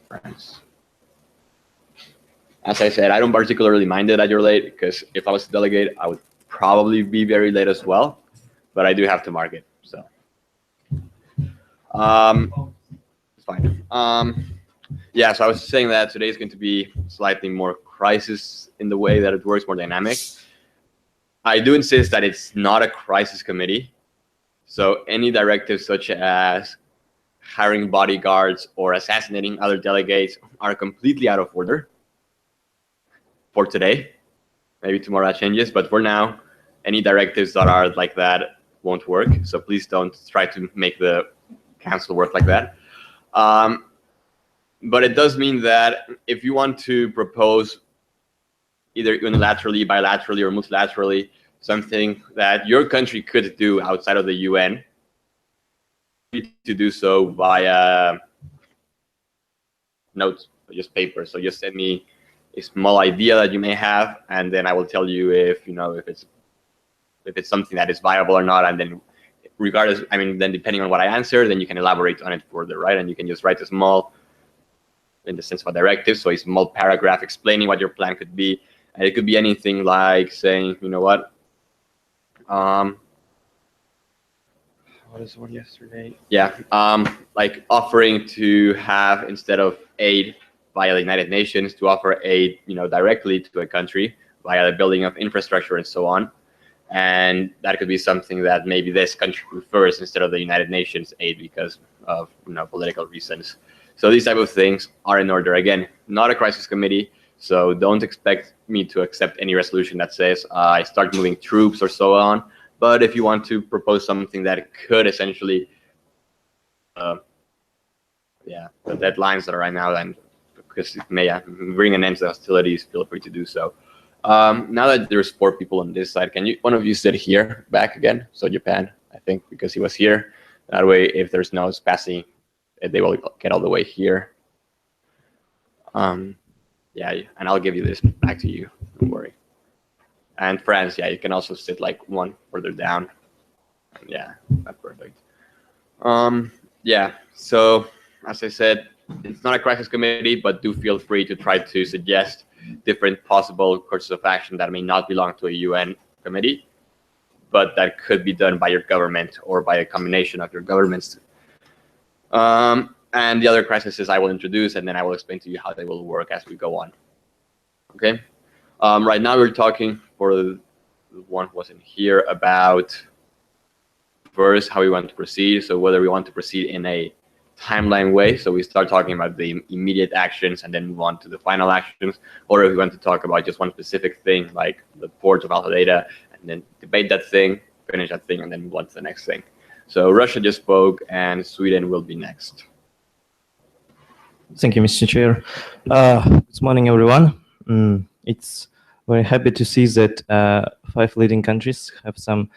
France. As I said, I don't particularly mind it that you're late, because if I was a delegate, I would probably be very late as well, but I do have to mark it, so. It's fine. Yeah, so I was saying that today is going to be slightly more crisis in the way that it works, more dynamic. I do insist that it's not a crisis committee. So any directives such as hiring bodyguards or assassinating other delegates are completely out of order for today. Maybe tomorrow that changes, but for now, any directives that are like that won't work. So please don't try to make the council work like that. But it does mean that if you want to propose either unilaterally, bilaterally, or multilaterally, something that your country could do outside of the UN, you need to do so via notes, just paper. So just send me a small idea that you may have, and then I will tell you if it's something that is viable or not, and then regardless, I mean, then depending on what I answer, then you can elaborate on it further, right? And you can just write a small, in the sense of a directive, so a small paragraph explaining what your plan could be. And it could be anything like saying, you know what is the word yesterday? Yeah, like offering to have, instead of aid via the United Nations, to offer aid, directly to a country via the building of infrastructure and so on. And that could be something that maybe this country prefers instead of the United Nations aid because of political reasons. So these type of things are in order. Again, not a crisis committee, so don't expect me to accept any resolution that says I start moving troops or so on. But if you want to propose something that could essentially, the deadlines that are right now, then because it may bring an end to hostilities, feel free to do so. Now that there's 4 people on this side, can one of you sit here back again? So Japan, I think, because he was here. That way, if there's no passing, they will get all the way here. Yeah, and I'll give you this back to you. Don't worry. And France, yeah, you can also sit like one further down. Yeah, that's perfect. Yeah, so as I said, it's not a crisis committee, but do feel free to try to suggest different possible courses of action that may not belong to a UN committee, but that could be done by your government or by a combination of your governments. And the other crises I will introduce, and then I will explain to you how they will work as we go on. Okay. Right now we're talking, for the one who wasn't here, about first how we want to proceed. So whether we want to proceed in a timeline way, so we start talking about the immediate actions and then move on to the final actions, or if we want to talk about just one specific thing, like the ports of Alpha Data, and then debate that thing, finish that thing, and then move on to the next thing. So Russia just spoke, and Sweden will be next. Thank you, Mr. Chair. Good morning, everyone. It's very happy to see that 5 leading countries have some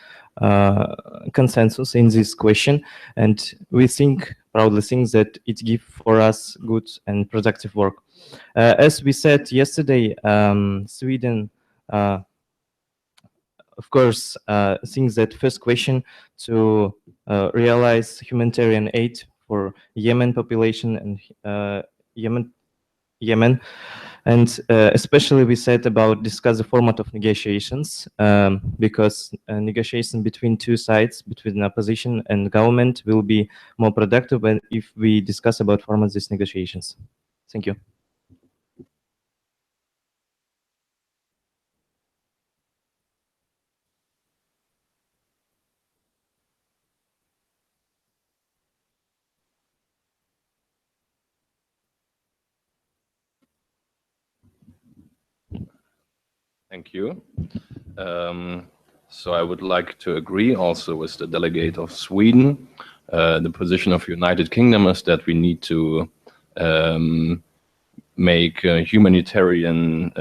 consensus in this question, and we proudly think that it gives for us good and productive work. As we said yesterday, Sweden, of course, thinks that first question to realize humanitarian aid for Yemen population and Yemen. And especially we said about discuss the format of negotiations, because negotiation between 2 sides, between opposition and government, will be more productive if we discuss about format of these negotiations. Thank you. Thank you. So I would like to agree also with the delegate of Sweden. The position of United Kingdom is that we need to make humanitarian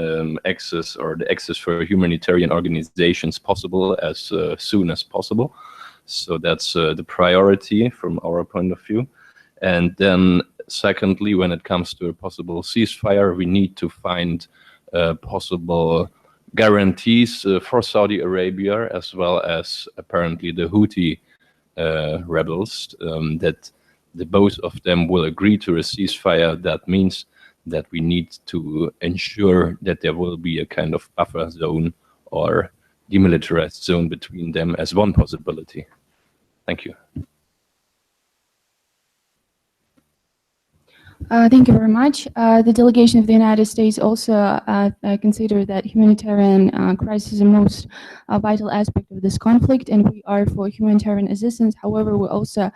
access, or the access for humanitarian organizations, possible as soon as possible. So that's the priority from our point of view. And then secondly, when it comes to a possible ceasefire, we need to find possible guarantees for Saudi Arabia, as well as apparently the Houthi rebels, that the both of them will agree to a ceasefire, that means that we need to ensure that there will be a kind of buffer zone or demilitarized zone between them as one possibility. Thank you. Thank you very much. The delegation of the United States also consider that humanitarian crisis is the most vital aspect of this conflict, and we are for humanitarian assistance. However, we also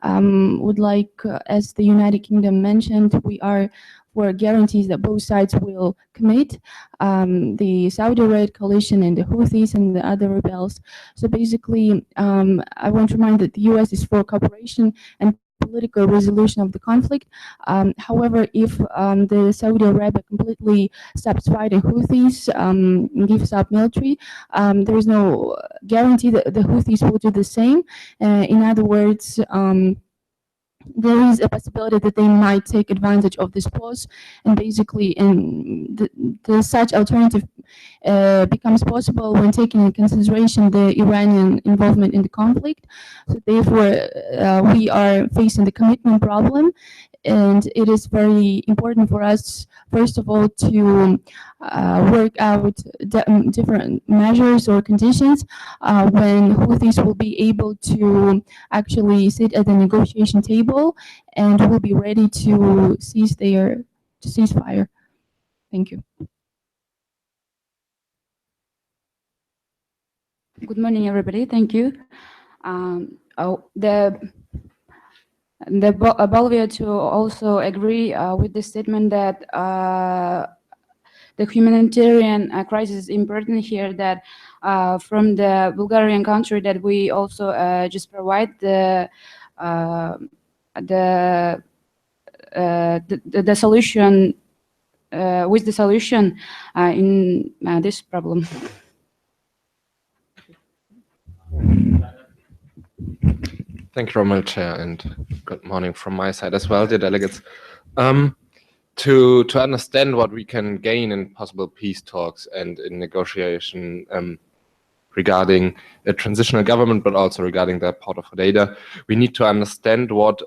would like, as the United Kingdom mentioned, we are for guarantees that both sides will commit, the Saudi-Red coalition and the Houthis and the other rebels. So basically, I want to remind that the US is for cooperation and political resolution of the conflict. However, if the Saudi Arabia completely stops fighting Houthis, gives up military, there is no guarantee that the Houthis will do the same. In other words, there is a possibility that they might take advantage of this pause, and basically the such alternative becomes possible when taking into consideration the Iranian involvement in the conflict. So therefore, we are facing the commitment problem, and it is very important for us, first of all, to work out different measures or conditions when Houthis will be able to actually sit at the negotiation table and will be ready to cease fire. Thank you. Good morning, everybody. Thank you. Bolivia to also agree with the statement that the humanitarian crisis is important here, that from the Bulgarian country that we also just provide the solution with the solution in this problem. Thank you very much, Chair, and good morning from my side as well, dear delegates. To understand what we can gain in possible peace talks and in negotiation regarding a transitional government, but also regarding the Port of Hodeida, we need to understand what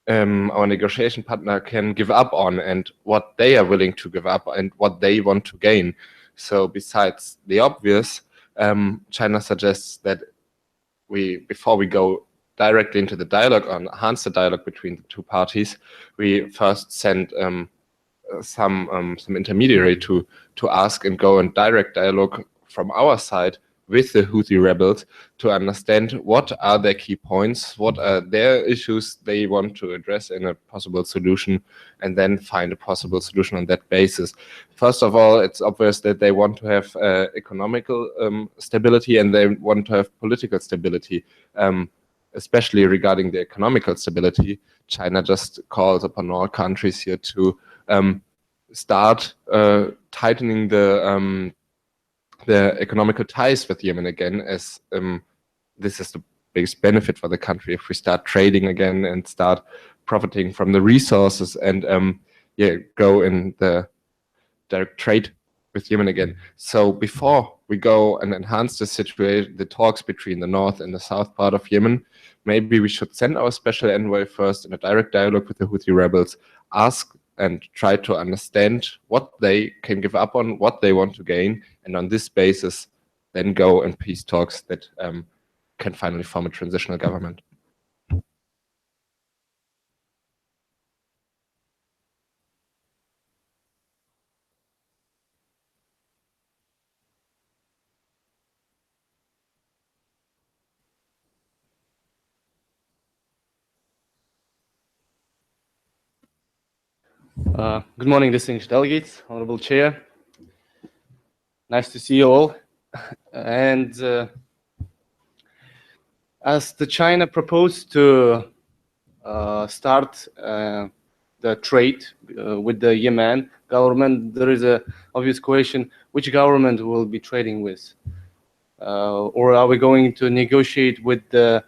our negotiation partner can give up on and what they are willing to give up and what they want to gain. So besides the obvious, China suggests that before we go directly into the dialogue or enhance the dialogue between the two parties, we first send some intermediary to ask and go in direct dialogue from our side with the Houthi rebels to understand what are their key points, what are their issues they want to address in a possible solution, and then find a possible solution on that basis. First of all, it's obvious that they want to have economical stability and they want to have political stability. Especially regarding the economical stability, China just calls upon all countries here to start tightening the economical ties with Yemen again, as this is the biggest benefit for the country if we start trading again and start profiting from the resources and go in the direct trade with Yemen again. So before we go and enhance the situation, the talks between the north and the south part of Yemen, maybe we should send our special envoy first in a direct dialogue with the Houthi rebels, ask and try to understand what they can give up on, what they want to gain, and on this basis, then go in peace talks that can finally form a transitional government. Good morning, distinguished delegates, Honorable Chair. Nice to see you all. And as the China proposed to start the trade with the Yemen government, there is an obvious question: which government will be trading with? Or are we going to negotiate with the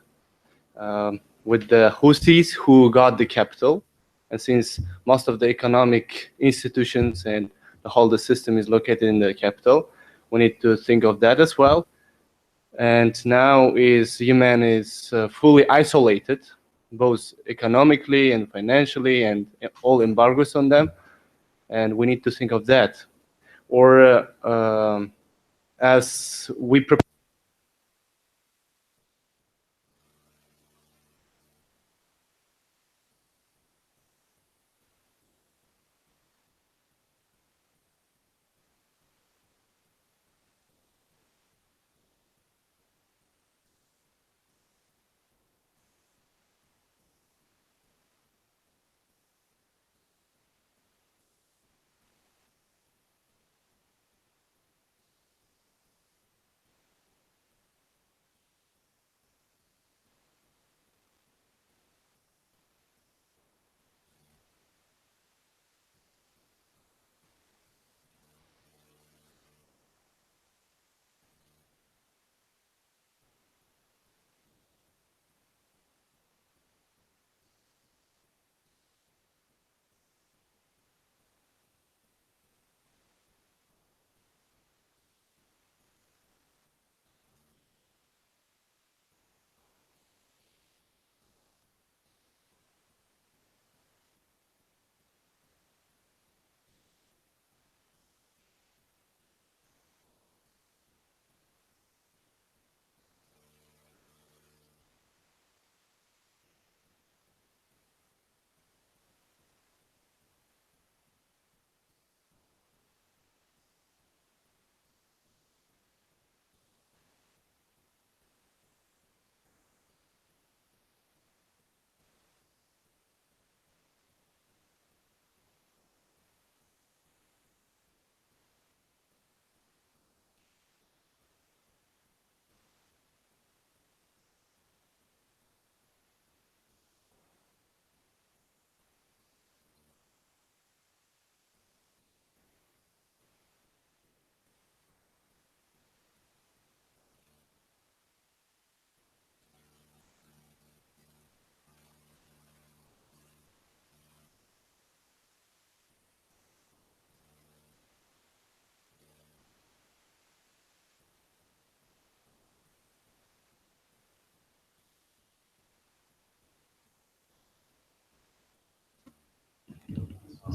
Houthis who got the capital? And since most of the economic institutions and the whole system is located in the capital, we need to think of that as well. And now Yemen is fully isolated both economically and financially, and all embargoes on them. And we need to think of that. Or as we prepare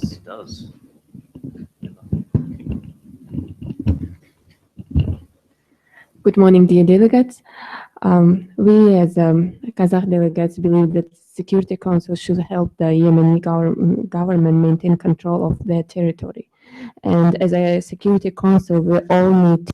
It does. Good morning, dear delegates. We as Kazakh delegates believe that Security Council should help the Yemeni government maintain control of their territory. And as a Security Council, we all need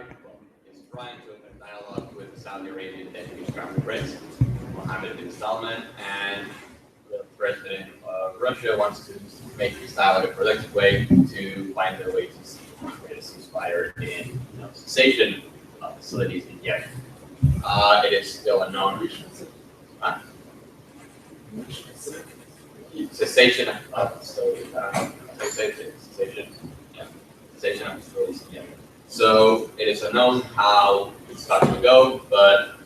is trying to open a dialogue with the Saudi Arabian Deputy Crown Prince, Mohammed bin Salman, and the president of Russia wants to make this dialogue a productive way to find their way to create a ceasefire in cessation of facilities in Yemen. It is still unknown. Cessation of facilities. Cessation of facilities in Yemen. So it is unknown how it's going to go, but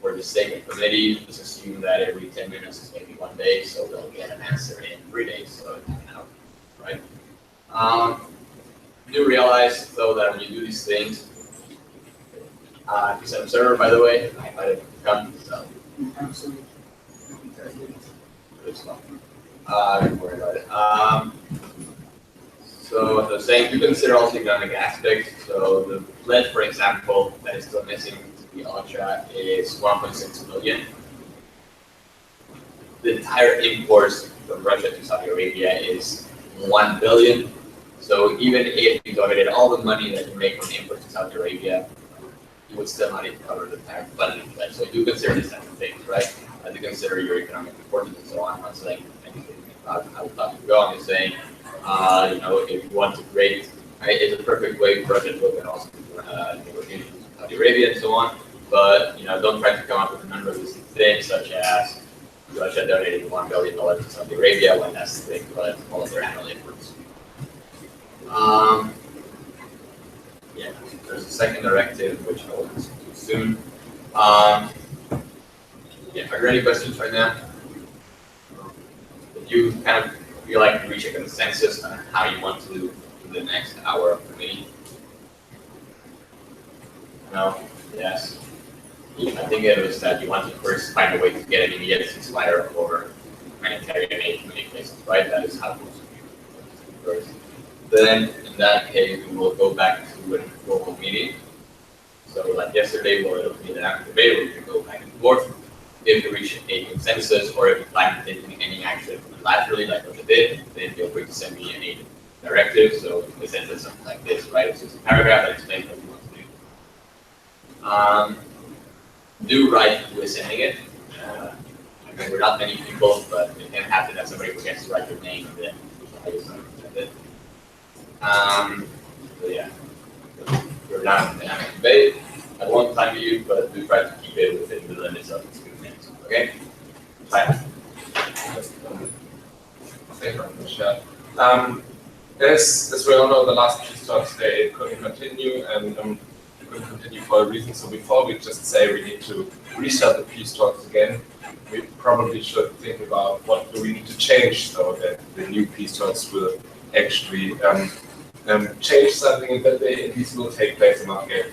for the sake of committee, let's assume that every 10 minutes is maybe 1 day, so they'll get an answer in 3 days, so right? You do realize though that when you do these things, he's an observer, by the way. I invited him to come, so. Good stuff. Don't worry about it. So as I was saying, to consider also economic aspects. So the pledge, for example, that is still missing to the OCHA is 1.6 billion. The entire imports from Russia to Saudi Arabia is 1 billion. So even if you donated all the money that you make from imports to Saudi Arabia, you would still not even cover the entire funding pledge. So do consider this type of things, right? To consider your economic importance and so on. I'm not saying anything about how tough you go. I'm just saying, if you want to create, it's a perfect way for Russia to look at also negotiations with Saudi Arabia and so on. But don't try to come up with an unrealistic thing such as Russia donating $1 billion to Saudi Arabia when that's the thing, but all of their annual imports. Yeah, there's a second directive which I will listen to soon. Yeah, are there any questions right now? If you kind of feel like you reach a consensus on how you want to do the next hour of the meeting? No? Yes? I think it was that you want to first find a way to get an immediate ceasefire for humanitarian aid in many places, right? That is how it goes first. Then, in that case, we will go back to an informal meeting. So, like yesterday, we'll be an active debate where we can go back and forth. If you reach a consensus or if you plan on taking any action laterally, like what you did, then feel free to send me any directive. So, in the sense of something like this, right? It's just a paragraph that explains what you want to do. Do write who is sending it. I mean, we're not many people, but it can happen that somebody forgets to write your name and then I just send it. So yeah, we're down in the dynamic debate. I won't time you, but do try to keep it within the limits of the 2 minutes. Okay? Time. As we all know, the last peace talks they couldn't continue, and couldn't continue for a reason. So before we just say we need to restart the peace talks again, we probably should think about what do we need to change so that the new peace talks will actually change something and that they at least will take place and not get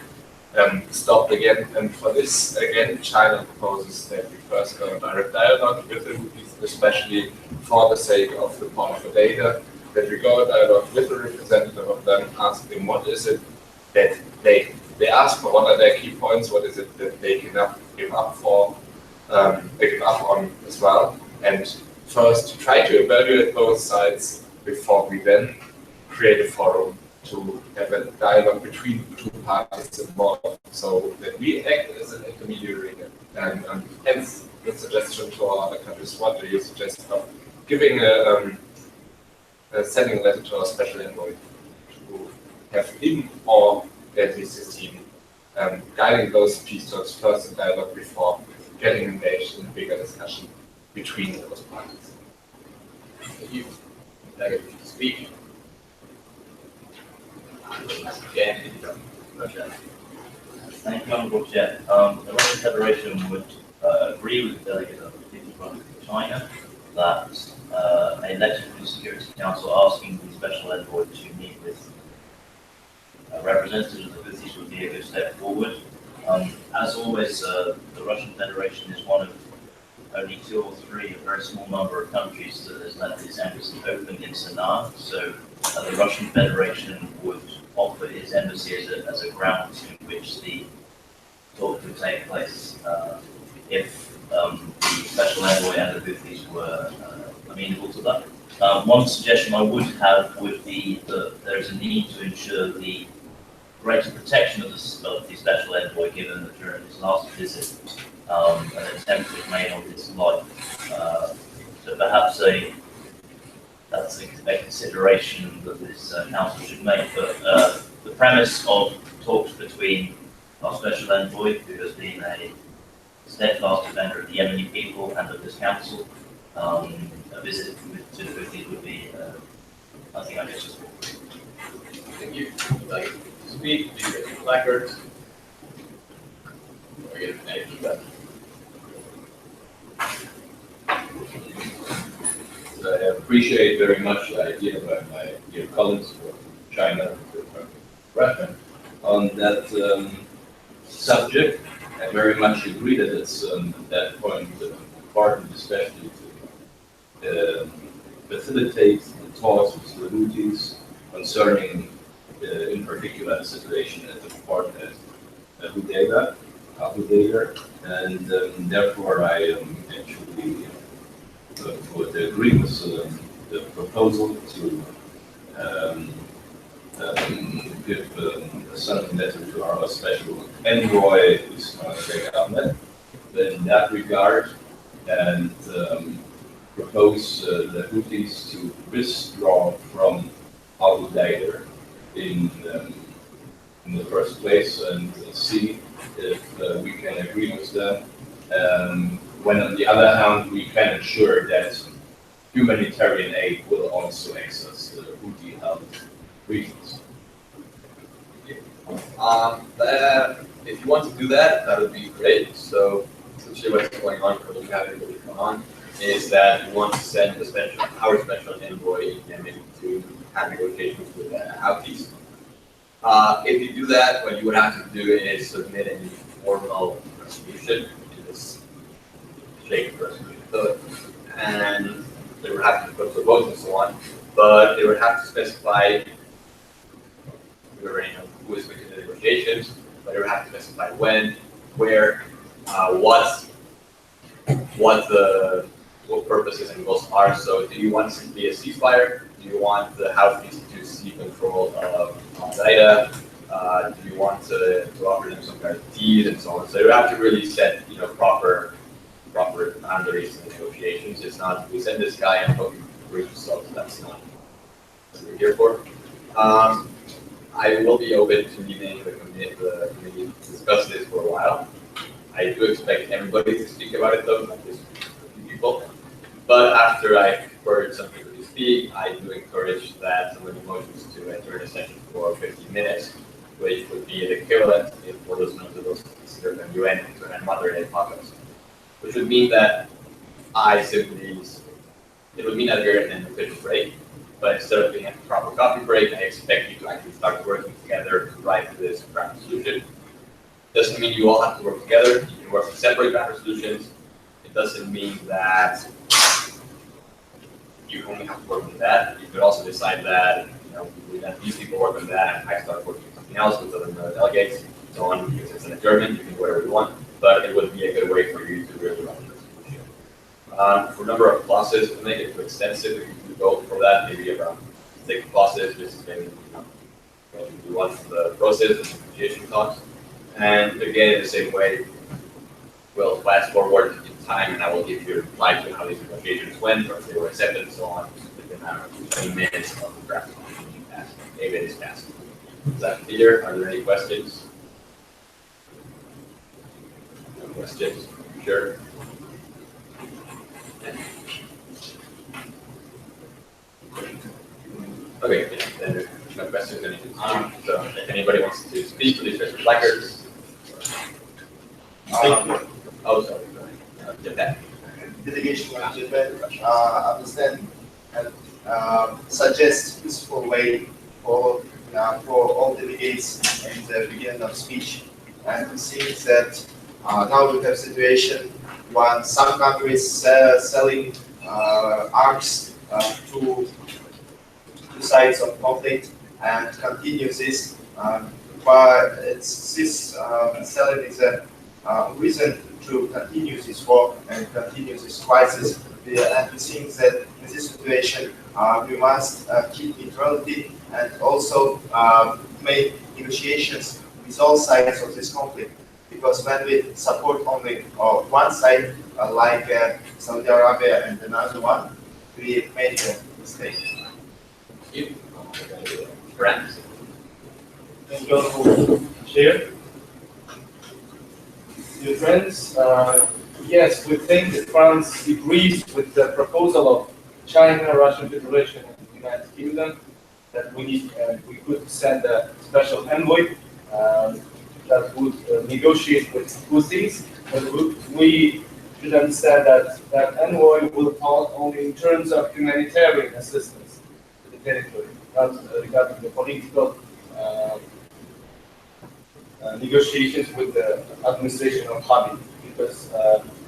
stopped again. And for this, again, China proposes that we first go in direct dialogue with the Houthis, especially for the sake of the point for data, that we go in dialogue with the representative of them, ask them what is it that they ask for, what are their key points, what is it that they can give up for, they give up on as well. And first, try to evaluate both sides before we then create a forum to have a dialogue between the two parties involved, so that we act as an intermediary. And hence the suggestion to our other countries, what do you suggest of giving sending a letter to our special envoy to have him or at least his team guiding those peace talks first in dialogue before getting engaged in a bigger discussion between those parties. Thank you. Speak. Thank you, Honourable Chair. The Russian Federation would agree with the delegate of the People's Republic of China that a letter from the Security Council asking the Special Envoy to meet with representatives of the Houthis would be a good step forward. As always, the Russian Federation is one of only 2 or 3, a very small number of countries that has left its embassy open in Sanaa. So the Russian Federation would offer its embassy as a ground in which the talk could take place if the Special Envoy and the Houthis were amenable to that. One suggestion I would have would be that there is a need to ensure the greater protection of the special envoy, given that during his last visit, an attempt was made on his life. So perhaps that's a consideration that this council should make. But the premise of talks between our special envoy, who has been a steadfast defender of the Yemeni people and of this council, a visit to the Houthis would be, I think, I guess. Thank you. Would you like to speak? Do you get your placards? Or get any feedback? I appreciate very much the idea by my dear colleagues from China reference on that subject. I very much agree that it's at that point important, especially to facilitate the talks with the Houthis concerning, in particular, the situation at the port at Hudaydah, and therefore I actually would agree with the proposal to give something letter to our special envoy, Sheikh Ahmed, in that regard, and propose the Houthis to withdraw from Al Hudaydah in the first place and see if we can agree with them. When on the other hand, we can ensure that humanitarian aid will also access the Houthi-held regions. If you want to do that, that would be great. So essentially what's going on, for those who haven't really come on, is that we want to send our special envoy in Yemen to have negotiations with the Houthis. If you do that, what you would have to do is submit a formal resolution to this Sheikh resolution, and they would have to put the votes and so on, but they would have to specify, we already know who is going to do the negotiations, but they would have to specify when, where, what purposes and goals are. So do you want simply a ceasefire? Do you want the Houthis to seize control of Al-Qaeda? Do you want to offer them some kind of deed and so on? So you have to really set proper boundaries in the negotiations. It's not we send this guy and hope you reach results. That's not what we're here for. I will be open to meeting the committee to discuss this for a while. I do expect everybody to speak about it though, not just a few people. But after I've heard some people speak, I do encourage that some of the motions to enter in a session for 15 minutes, which would be the equivalent, for those members of those considered an UN to an modern-day podcast. Which would mean that it would mean that we're in an official break, but instead of being a proper coffee break, I expect you to actually start working together to write this draft resolution. Doesn't mean you all have to work together. You can work on separate draft resolutions. It doesn't mean that you only have to work on that. You could also decide that, we let these people work on that, and I start working on something else with other delegates, so on, because it's in German, you can do whatever you want, but it would be a good way for you to really run this resolution. For a number of clauses, to make it too extensive, if you go for that, maybe around 6 clauses, which is maybe, we want the process and negotiation talks. And again, in the same way, we'll fast forward in time, and I will give you a reply to how these negotiations went, or if they were accepted, and so on, within 20 minutes of the draft being passed. Maybe it is passed. Is that clear? Are there any questions? No questions? Sure. Okay, yeah, then there's no questions. So if anybody wants to speak, please raise your placards. Oh, sorry. Japan. Delegation of Japan understand and suggest useful way for all delegates in the beginning of speech. And it seems that now we have situation when some countries selling arms to sides of conflict and continue this. But this selling is a reason to continue this war and continue this crisis and we think that in this situation we must keep neutrality and also make negotiations with all sides of this conflict. Because when we support only one side, like Saudi Arabia and another one, we make a mistake. France. Thank you all for share. Dear friends, yes, we think that France agrees with the proposal of China, Russian Federation, and the United Kingdom that we could send a special envoy that would negotiate with Houthis. But we should understand that that envoy will talk only in terms of humanitarian assistance to the territory, not regarding the political negotiations with the administration of Hadi, because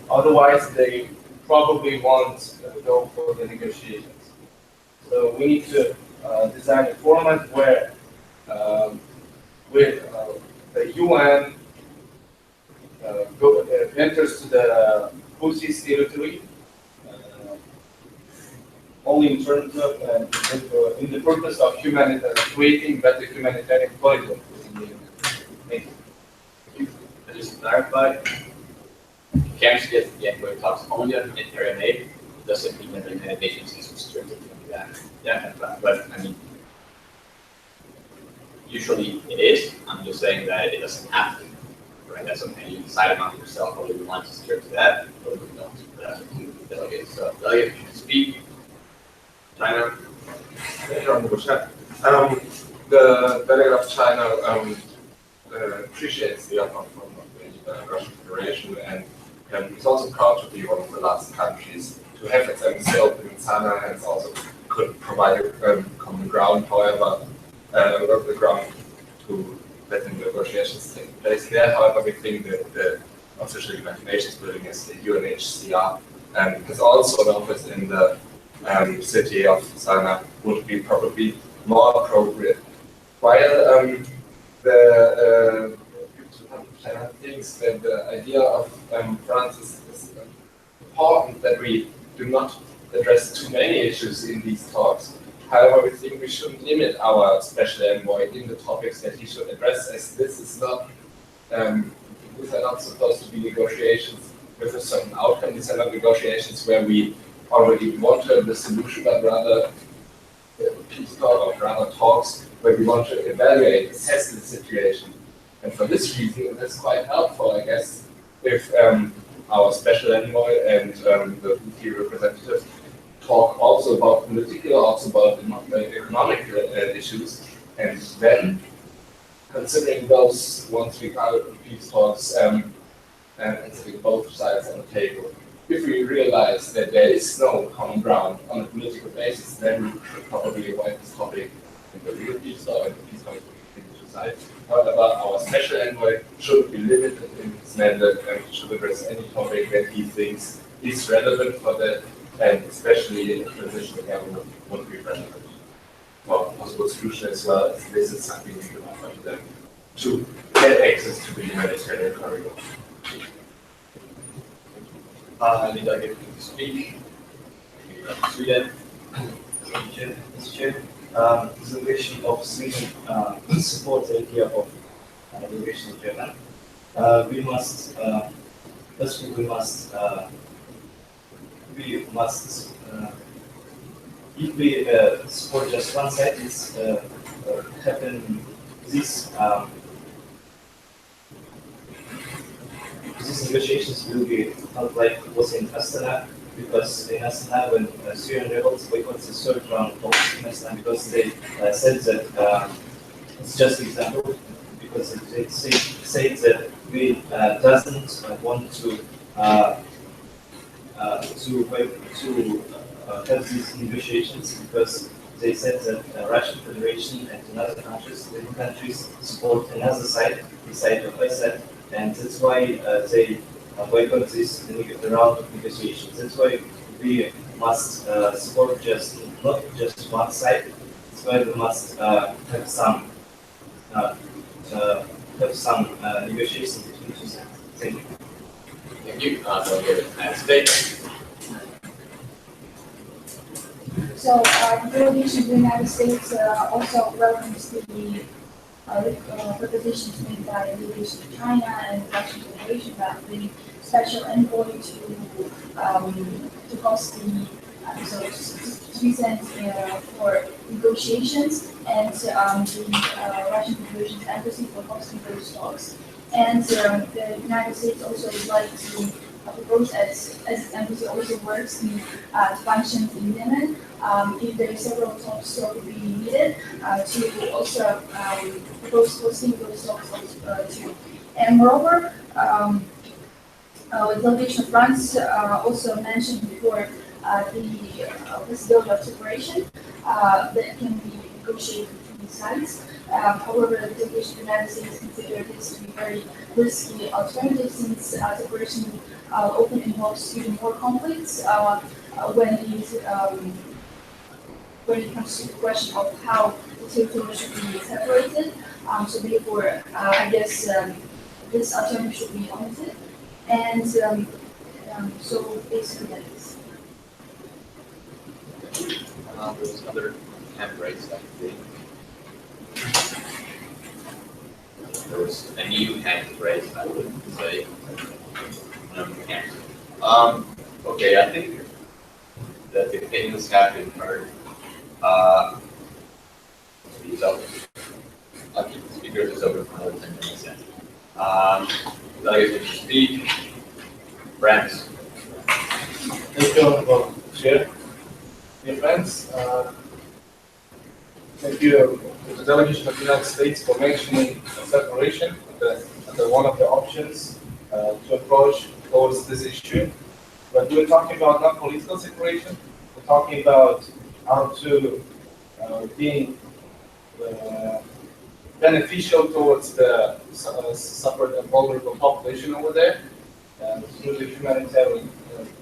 otherwise they probably won't go for the negotiations. So we need to design a format where the UN enters to the Houthis territory only in terms of in the purpose of creating better humanitarian corridor within the UN. Thank you. Just to clarify, you can't just get the envoy talks only on humanitarian aid. It doesn't mean that the United Nations is restricted to that. Yeah, but I mean, usually it is. I'm just saying that it doesn't have to. Right? That's something you decide among yourself whether you want to steer to that or whether you don't. That's up to the delegates. So, delegates, you can speak. China. The delegate of China appreciates the offer from the Russian Federation and is also proud to be one of the last countries to have its embassy open in Sana, and also could provide a common ground, however, the ground to let the negotiations take place there. However, we think that the official United Nations building is the UNHCR, and has also an office in the city of Sana would be probably more appropriate. While the China thinks that the idea of France is important, that we do not address too many issues in these talks. However, we think we shouldn't limit our special envoy in the topics that he should address, as this is not, these are not supposed to be negotiations with a certain outcome. These are not negotiations where we already want to have the solution, but rather peace talk, or rather talks where we want to evaluate, assess the situation. And for this reason, it's quite helpful, I guess, if our special envoy and the key representative talk also about political, also about economic issues, and then considering those once we got peace talks and considering both sides on the table. If we realize that there is no common ground on a political basis, then we should probably avoid this topic in the real peace talk and the peace talk between sides. However, our special envoy should be limited in his mandate and should address any topic that he thinks is relevant for that, and especially in the transitional government would be relevant for possible solution, as well as this is something we can offer to them to get access to the humanitarian corridor. I need to get to speak. Sweden. Mr. Chair, the delegation of Sweden supports the idea of delegation of German. We must, firstly, we must, if we support just one side, it's happen this. These negotiations will be not like it was in Astana, because in Astana, when Syrian rebels boycotted the third round of Astana, because they said that it's just an example, because they say that we doesn't want to have these negotiations, because they said that Russian Federation and other countries, different countries, support another side, the side of Assad. And that's why they boycott this round of negotiations. That's why we must support not just one side. That's why we must have some negotiations between two sides. Thank you. Thank you. United States. So the delegation of the United States also welcomes the propositions made by the delegation of China and the Russian Federation about the special envoy to host the to be sent for negotiations, and the Russian Federation's embassy for hosting those talks. And the United States also would like to propose, as its embassy also works in functions in Yemen, if there are several talks still to be needed, to also propose hosting those talks too. And moreover, the delegation of France also mentioned before the possibility of separation that can be negotiated between the sides. However, the delegation of the United States considered this to be very risky alternative, since separation often involves even more conflicts when it comes to the question of how the territory should be separated. So therefore, I guess this alternative should be omitted. And so basically that is. There's other hand raised, I think. There was a new hand raised, I would say. Okay, I think that the opinions have been heard. So I'll keep the speakers just open for another 10 minutes then. Delegate to speak. France. Thank you, Chair. Dear friends, thank you to the delegation of the United States for mentioning separation as one of the options to approach towards this issue. But we're talking about not political separation, we're talking about how to be beneficial towards the suffered and vulnerable population over there, through the humanitarian,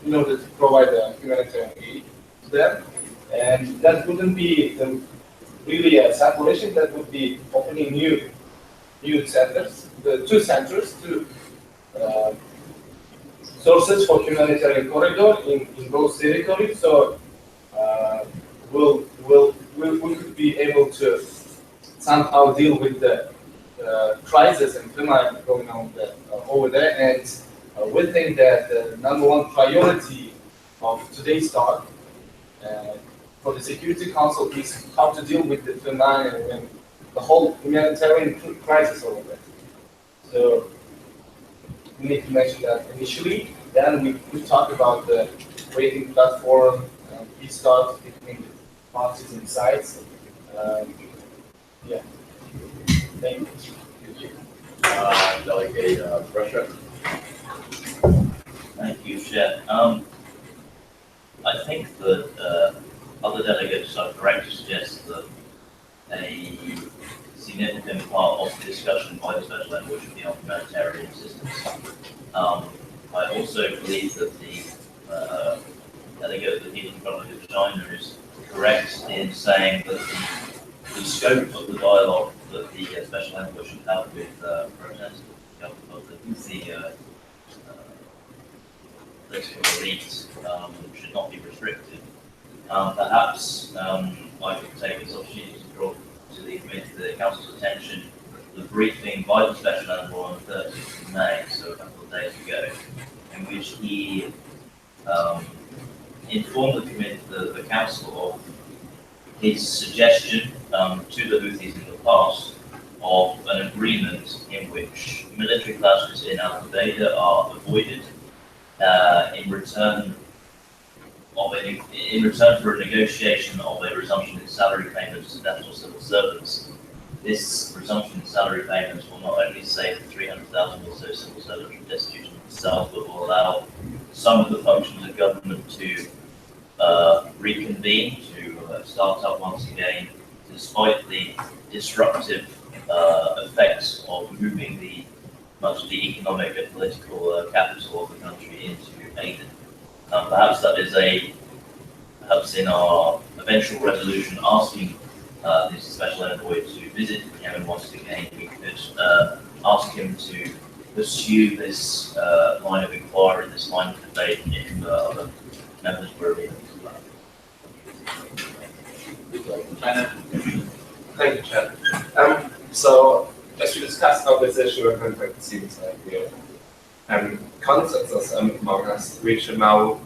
in order to provide a humanitarian aid to them. And that wouldn't be really a separation, that would be opening new centers, the two centers, two sources for humanitarian corridor in those territories. So we could be able to somehow deal with the crisis and famine going on over there. And we think that the number one priority of today's talk for the Security Council is how to deal with the famine and the whole humanitarian crisis over there. So we need to mention that initially. Then we talk about the waiting platform, peace talks between the parties and sides. Yeah. Thank you. Delegate Russia. Thank you, Chair. I think that other delegates are correct to suggest that a significant part of the discussion by the special envoy should be on humanitarian assistance. I also believe that the delegate that he's in front of China is correct in saying that the scope of the dialogue that the special envoy should have with representatives of the Houthi political elites should not be restricted. Perhaps I could take this opportunity to draw to the Council's attention the briefing by the Special Envoy on the 30th of May, so a couple of days ago, in which he informed the Council of his suggestion to the Houthis in the past of an agreement in which military clashes in Al Qaeda are avoided in return for a negotiation of a resumption in salary payments to national civil servants. This resumption in salary payments will not only save 300,000 or so civil servants from destitution itself, but will allow some of the functions of government to reconvene, to start up once again, despite the disruptive effects of moving much of the economic and political capital of the country into Aden. Perhaps that is perhaps in our eventual resolution asking this special envoy to visit Yemen once again, we could ask him to pursue this line of inquiry, this line of debate in other members' agreement as well. China. Thank you, Chad. So, as we discussed on this issue, I think it seems like we have consensus among us. We should now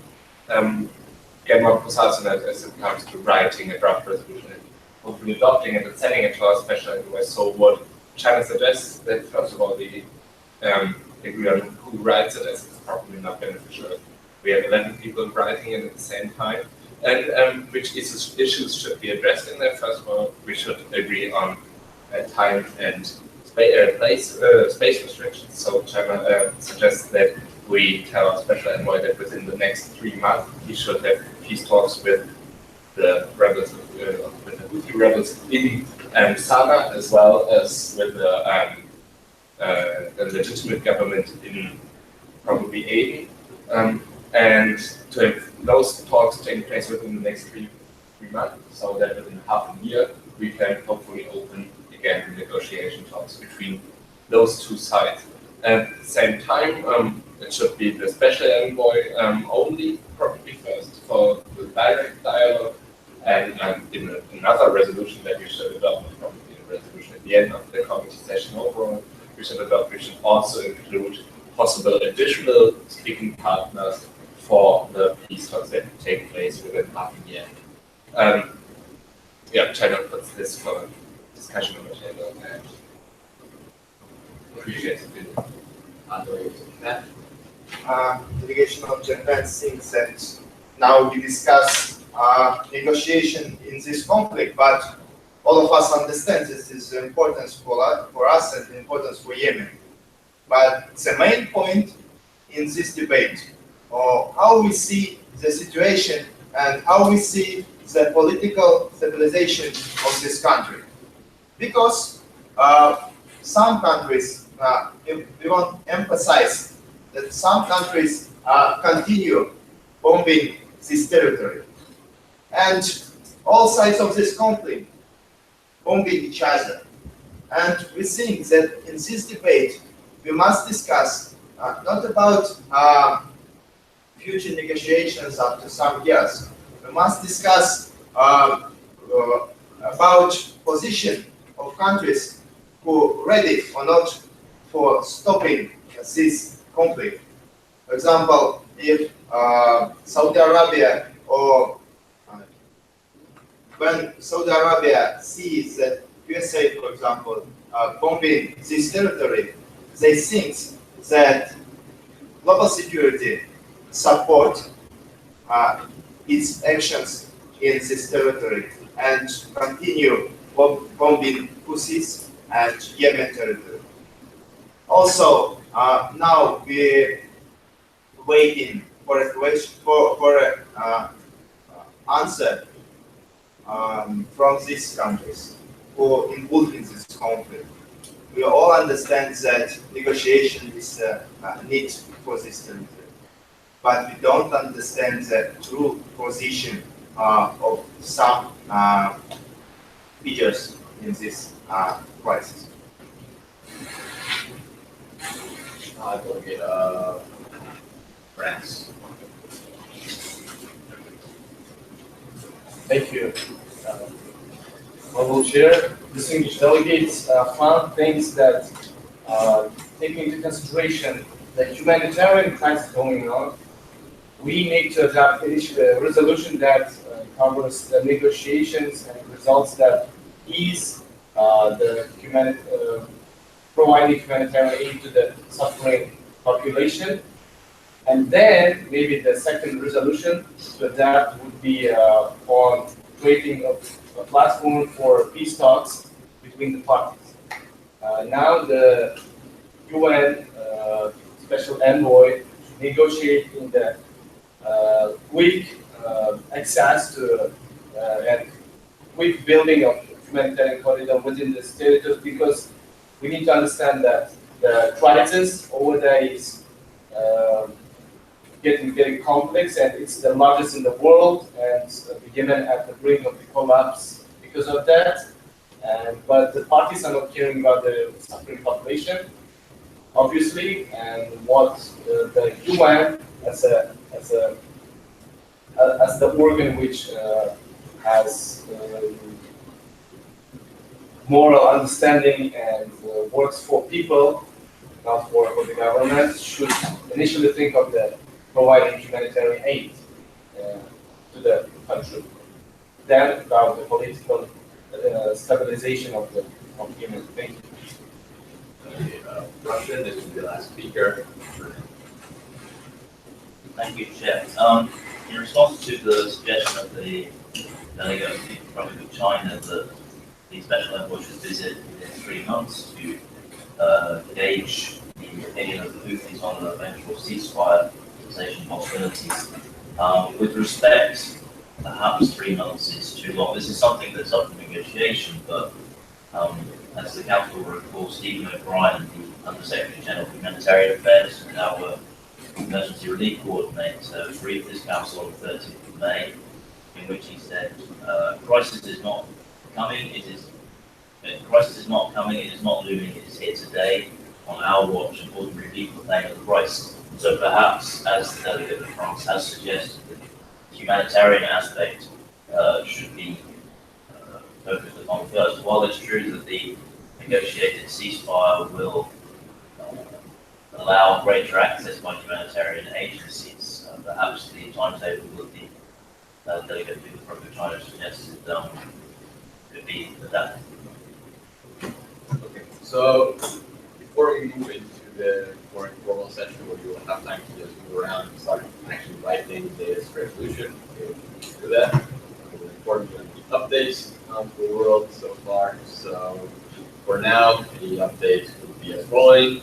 get more precise on it as it comes to writing a draft resolution and hopefully adopting it and sending it to our special envoy. So, what China suggests that first of all, the agree on who writes it, as it's probably not beneficial. We have 11 people writing it at the same time. And which issues should be addressed in that? First of all, we should agree on time and space restrictions. So China suggests that we tell our special envoy that within the next 3 months he should have peace talks with the rebels, with the Houthi rebels in Sana, as well as with the legitimate government in probably Aden. And to have those talks taking place within the next three months, so that within half a year we can hopefully open again the negotiation talks between those two sides. At the same time, it should be the special envoy only, probably first, for the direct dialogue, and in another resolution that we should adopt, probably a resolution at the end of the committee session overall, we should also include possible additional speaking partners for the peace talks that take place within half a year. Yeah, China puts this for discussion on the table, and appreciate it. Delegation of Japan thinks that now we discuss negotiation in this conflict, but all of us understand this is the importance for us and the importance for Yemen. But the main point in this debate, or how we see the situation and how we see the political stabilization of this country. Because some countries, we want to emphasize that some countries continue bombing this territory. And all sides of this conflict bombing each other. And we think that in this debate, we must discuss not about future negotiations after some years. We must discuss about position of countries who are ready or not for stopping this conflict. For example, if Saudi Arabia or when Saudi Arabia sees that USA, for example, bombing this territory, they think that global security support its actions in this territory and continue bombing Houthis and Yemen territory. Also, now we're waiting for a question, for an answer from these countries who are involved in this conflict. We all understand that negotiation is a need for this territory, but we don't understand the true position of some figures in this crisis. Delegate France. Thank you. Honorable Chair, distinguished delegates, France thinks that taking into consideration the humanitarian crisis going on, we need to adopt a resolution that covers the negotiations and results that ease providing humanitarian aid to the suffering population. And then maybe the second resolution to adapt would be on creating a platform for peace talks between the parties. Now the UN special envoy negotiate in the quick access to and quick building of humanitarian corridor within this territory, because we need to understand that the crisis over there is getting complex, and it's the largest in the world, and Yemen at the brink of the collapse because of that. But the parties are not caring about the suffering population, obviously, and what the UN as the organ which has moral understanding and works for people, not for the government, should initially think of the providing humanitarian aid to the country. Then about the political stabilization of the human. Thank you. Russian, this will be the last speaker. Thank you, Chair. In response to the suggestion of the delegate of the Republic of China that the special envoy should visit within 3 months to gauge the opinion of the Houthis on the eventual ceasefire cessation possibilities. With respect, perhaps 3 months is too long. This is something that's up for negotiation, but as the Council will recall, Stephen O'Brien, the Undersecretary General of Humanitarian Affairs and our Emergency Relief Coordinator, briefed this Council on the 30th of May, in which he said, crisis is not coming, it is not looming, it is here today. On our watch, and ordinary people are paying the price. So perhaps, as the delegate of France has suggested, the humanitarian aspect should be focused upon first. While it's true that the negotiated ceasefire will allow greater access by humanitarian agencies, perhaps the timetable that the delegate to the Republic of China suggested could be adapted. Okay, so before we move into the more informal session where you will have time to just move around and start actually writing this resolution, we'll do that. We'll inform you on the updates for the world so far. So for now, the updates will be as following.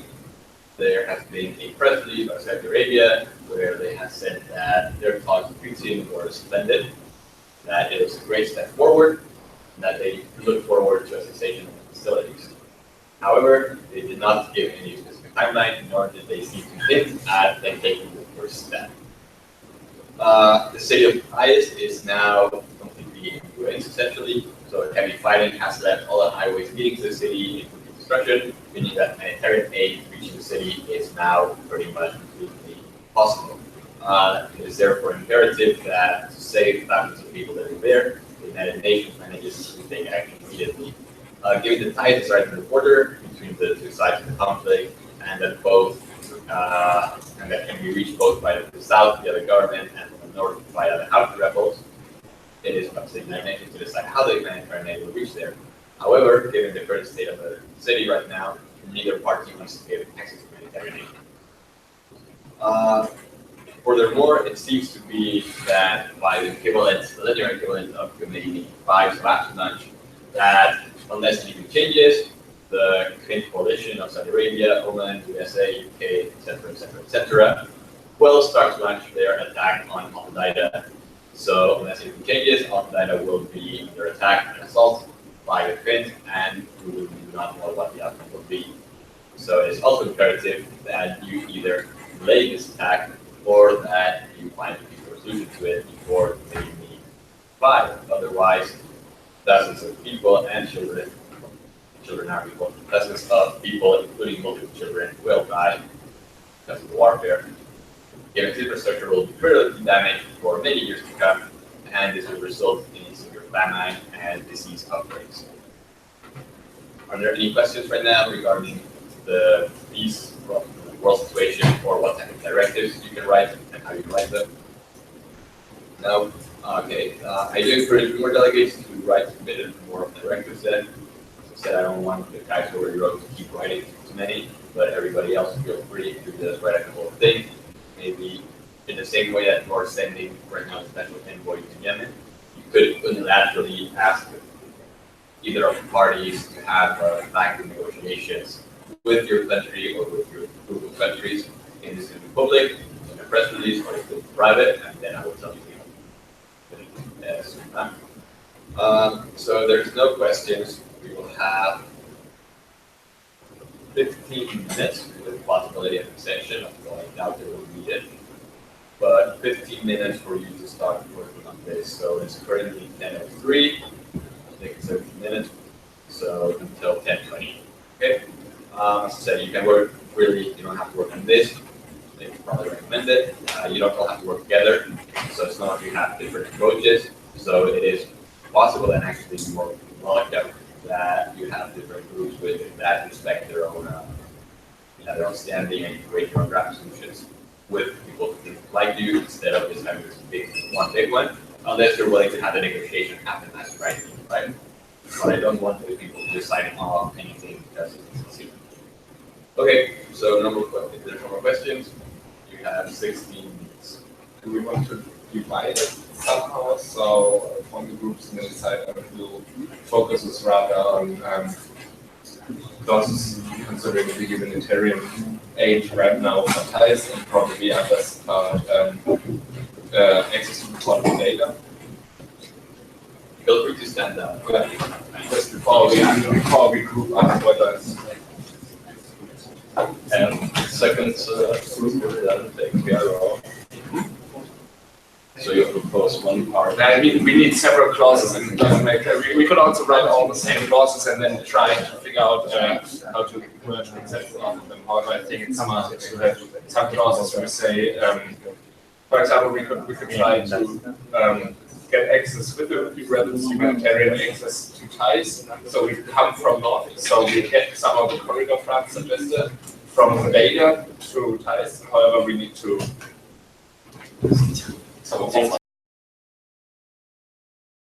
There has been a press release by Saudi Arabia where they have said that their talks with Putin were suspended, that it was a great step forward, and that they look forward to a cessation of hostilities. However, they did not give any specific timeline, nor did they seem to hint at them taking the first step. The city of Kayes is now completely in ruins, essentially, so heavy fighting has left all the highways leading to the city in complete destruction, meaning that humanitarian aid reaching the city is now pretty much completely impossible. It is therefore imperative that to save thousands of people that are there, the United Nations manages to take action immediately. Given the tightness right in the border between the two sides of the conflict, and that and that can be reached both by the south via the government and the north via the Houthi rebels, it is up to the United Nations to decide how the humanitarian aid will reach there. However, given the current state of the city right now, neither party wants to give access to humanitarian aid. Furthermore, it seems to be that by the linear equivalent of Committee 5's last lunch, that unless anything changes, the Quint coalition of Saudi Arabia, Oman, USA, UK, etc., will start to launch their attack on Al-Qaeda. So unless anything changes, Al-Qaeda will be under attack and assault by the Quint, and we do not know what the outcome will be. So it's also imperative that you either delay this attack or that you find a peaceful solution to it before they need fire. Otherwise, dozens of people and children are people, dozens of people, including multiple children, will die because of the warfare. Given infrastructure will be critically damaged for many years to come, and this will result in severe famine and disease outbreaks. Are there any questions right now regarding the peace world situation, or what type of directives you can write and how you write them? No? Okay. I do encourage more delegates to write a bit more directives then. As I said, I don't want the guys who already wrote to keep writing too many, but everybody else feel free to just write a couple of things. Maybe in the same way that you're sending right now a special envoy to Yemen, you could unilaterally ask either of the parties to have back negotiations with your country or with your group of countries in this public, in a press release, or in private, and then I will tell you. So there's no questions. We will have 15 minutes with the possibility of extension, although I doubt it will be it. But 15 minutes for you to start working on this. So it's currently 10:03. I'll take 13 minutes. So until 10:20. Okay. As I said, you can work really. You don't have to work on this. They probably recommend it. You don't all have to work together. So it's not like you have different approaches. So it is possible and actually more welcome that you have different groups with that respect their own their own standing and create your own draft solutions with people who think like you instead of just having this big one, unless you're willing to have the negotiation happen as right? But I don't want the people to sign off anything because it's succeed. Okay, so if there's no more questions, you have 16 minutes. Do we want to divide it somehow? So from the groups on the side, will focuses rather on those considering the humanitarian aid right now for ties, and probably others are access to quality data. Feel free to stand up. Just before we group up what does. Second group doesn't take PRO. So you propose one part. We need several clauses, and it doesn't make. We could also write all the same clauses and then try to figure out how to merge exactly all of them. However, I think it's smart to have some clauses where we say, for example, we could try to get access with the humanitarian access to ties. So we come from north, so we get some of the corridor fronts suggested from data to ties. However, we need to.